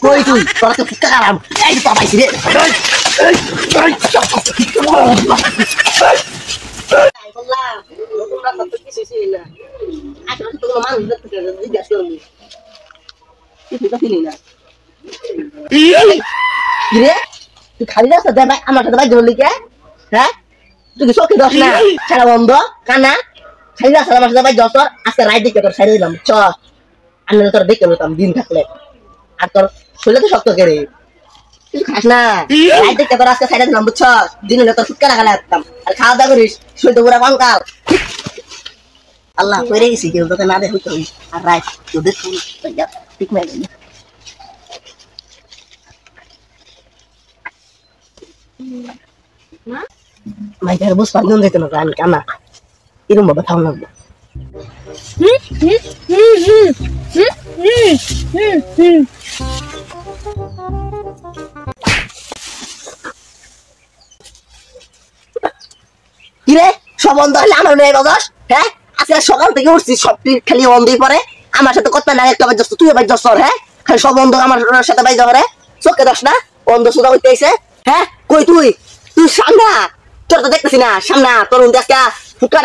কই তুই তোরা তো ফুটকা কারাম এই তো পাইছি রে বললাম তোমরা কত কিছু ছিল না আসলে তো মানুষ দেখতে জিজ্ঞাসা করবি কিছু তো ফিলি না কি রে তুই খালি রাস্তা দে ভাই আমার সাথে ভাই জলদি কে হ্যাঁ তুই কি চোখে দোষ না সারা বন্ধ কানা খালি রাস্তা আমার সাথে ভাই যত আজকে রাইট দিকে তোর সাইডে দিলাম চ আমি তোর দেখে নিতাম দিন থাকলে আর তোর শরীরে তো শক্ত করে কিছু খাস না রাইট দিকে তোর আজকে সাইডে দিলাম বুঝছ দিন হলে তোর ফুটকা লাগালে আসতাম আর খাওয়া দাওয়া করিস শরীর তো পুরা কঙ্কাল আল্লাহ কইরে গেছি কেউ তোকে না দেখতে আর রাইট কেউ দেখুন ঠিক না মাই ঘরে বস পারলাম যেতে না আমি কানা এরকম ভাবে খাওয়া লাগবে কিরে সব বন্ধ হলে আমার মেয়ে বাজাস হ্যাঁ আজকে সকাল থেকে উঠছি সব খালি বন্ধই পরে আমার সাথে কথা না একটা বাজ তুই বাজ হ্যাঁ খালি সব বন্ধ আমার সাথে বাজ করে চোখে দোষ না বন্ধ সুদা হইতে আইছে হ্যাঁ কই তুই তুই সামনা তোর তো দেখতেছি না সামনা তোর আজকে ফুটকা